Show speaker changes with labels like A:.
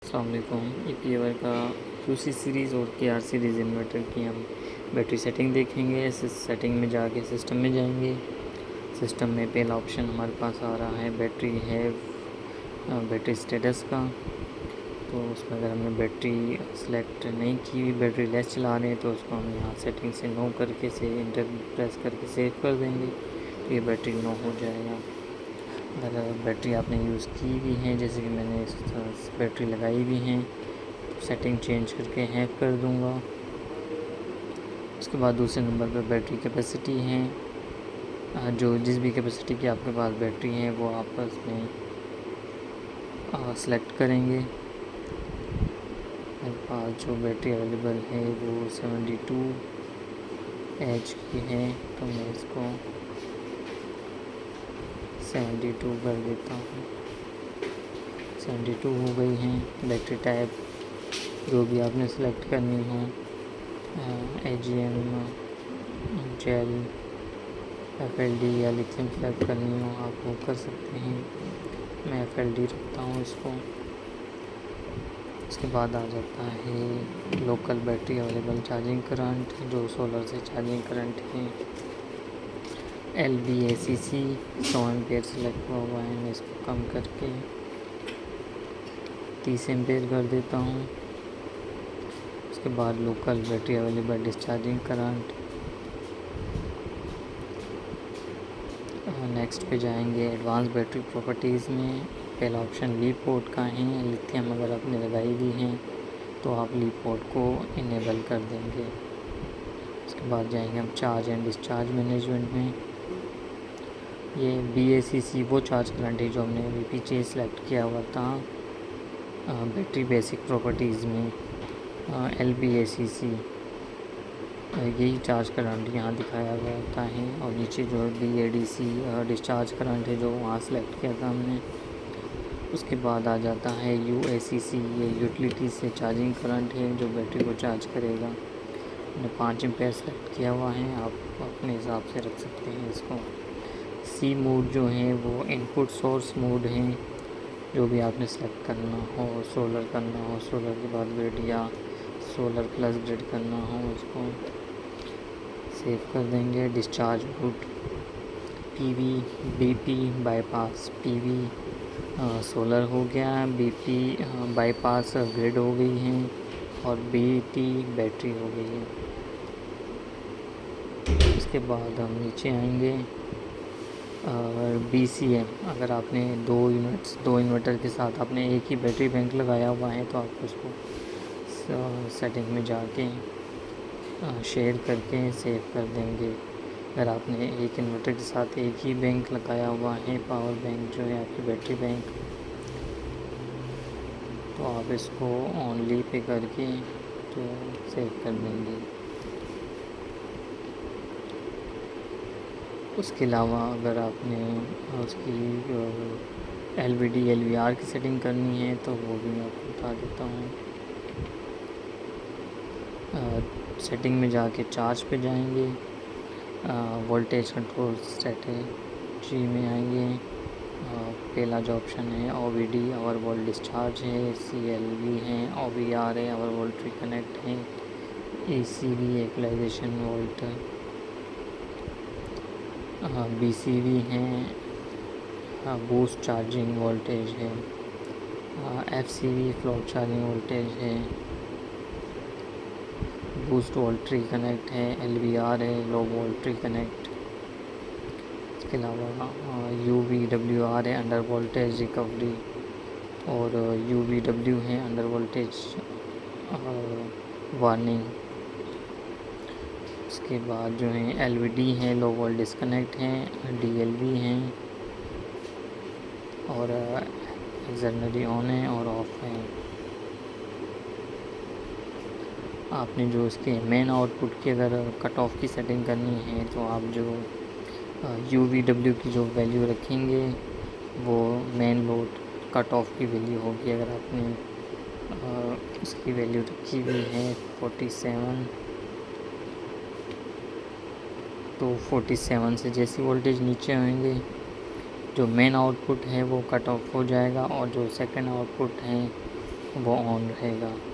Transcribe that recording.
A: अस्सलाम वालेकुम। ईपीएवर का क्यूसी सीरीज़ और केआर सीरीज़ इन्वर्टर की हम बैटरी सेटिंग देखेंगे। इस सेटिंग में जाके सिस्टम में जाएंगे। सिस्टम में पहला ऑप्शन हमारे पास आ रहा है बैटरी है बैटरी स्टेटस का। तो उसमें अगर हमने बैटरी सेलेक्ट नहीं की हुई, बैटरी लेस चला रहे हैं, तो उसको हम यहाँ सेटिंग से नो करके से इंटर प्रेस करके सेव कर देंगे, तो ये बैटरी नो हो जाएगा। अगर बैटरी आपने यूज़ की भी है, जैसे कि मैंने इस बैटरी लगाई भी हैं, तो सेटिंग चेंज करके हैक कर दूंगा। उसके बाद दूसरे नंबर पर बैटरी कैपेसिटी है। जो जिस भी कैपेसिटी की आपके पास बैटरी है वो आप उसमें सेलेक्ट करेंगे। मेरे पास जो बैटरी अवेलेबल है वो 72 एच की है, तो मैं इसको 72 कर देता हूँ। 72 हो गई हैं। बैटरी टाइप जो भी आपने सेलेक्ट करनी हो, AGM, जेल, FLD या लिथियम सेलेक्ट करनी हो आप वो कर सकते हैं। मैं FLD रखता हूँ इसको। उसके बाद आ जाता है local battery available charging current, जो सोलर से चार्जिंग करंट है। LBACC 100 एम्पेयर सेलेक्ट हुआ है, मैं इसको कम करके 30 एम्पेयर कर देता हूँ। उसके बाद local battery available discharging current. Next पे जाएंगे एडवांस बैटरी प्रॉपर्टीज़ में। पहला ऑप्शन लीप पोर्ट का है। लिथियम अगर आपने लगाई हुई है तो आप लीप पोर्ट को इनेबल कर देंगे। उसके बाद जाएंगे हम चार्ज एंड डिस्चार्ज मैनेजमेंट में। ये BACC वो चार्ज करंट है जो हमने अभी पीछे सेलेक्ट किया हुआ था बैटरी बेसिक प्रॉपर्टीज़ में। LBACC यही चार्ज करंट यहाँ दिखाया गया होता है, और नीचे जो BADC डिस्चार्ज करंट है जो वहाँ सेलेक्ट किया था हमने। उसके बाद आ जाता है UACC, ये यूटिलिटी से चार्जिंग करंट है जो बैटरी को चार्ज करेगा। मैंने 5 एम्पेयर सेलेक्ट किया हुआ है, आप अपने हिसाब से रख सकते हैं इसको। C मोड जो है वो इनपुट सोर्स मोड है, जो भी आपने सेलेक्ट करना हो, सोलर करना हो, सोलर के बाद ग्रिड या सोलर प्लस ग्रिड करना हो, उसको सेव कर देंगे। Discharge route PV BP bypass, PV solar हो गया, BP बाईपास ग्रिड हो गई है, और BT बैटरी हो गई है। इसके बाद हम नीचे आएंगे। BCM अगर आपने दो इन्वर्टर के साथ आपने एक ही बैटरी बैंक लगाया हुआ है, तो आप उसको सेटिंग में जाके शेयर करके सेव कर देंगे। अगर आपने एक इन्वर्टर के साथ एक ही बैंक लगाया हुआ है, पावर बैंक जो है आपकी बैटरी बैंक, तो आप इसको ऑनली पे करके तो सेव कर देंगे। उसके अलावा अगर आपने उसकी LVD LVR की सेटिंग करनी है तो वो भी मैं आपको बता देता हूँ। सेटिंग में जाके चार्ज पे जाएंगे। वोल्टेज कंट्रोल स्ट्रेटजी में आएंगे। पहला जो ऑप्शन है OVD आवर वोल्ट डिस्चार्ज है, CLV है, OVR है आवर वोल्ट रिकनेक्ट है, ACV इक्वलाइजेशन वोल्ट, BCV है बूस्ट चार्जिंग वोल्टेज है, FCV फ्लोट चार्जिंग वोल्टेज है, बूस्ट वोल्ट रिकनेक्ट है, LVR है लो वोल्ट रिकनेक्ट। इसके अलावा UVWR है अंडर वोल्टेज रिकवरी, और UVW है अंडर वोल्टेज वार्निंग। उसके बाद जो है LVD है लो वोल्ट डिस्कनेक्ट है, DLV हैं, और एक्सटर्नली ऑन है और ऑफ है। आपने जो इसके मेन आउटपुट की अगर कट ऑफ की सेटिंग करनी है, तो आप जो UVW की जो वैल्यू रखेंगे वो मेन लोड कट ऑफ की वैल्यू होगी। अगर आपने उसकी वैल्यू रखी हुई है 47, तो 47 से जैसी वोल्टेज नीचे होंगे, जो मेन आउटपुट है वो कट ऑफ हो जाएगा, और जो सेकंड आउटपुट है वो ऑन रहेगा।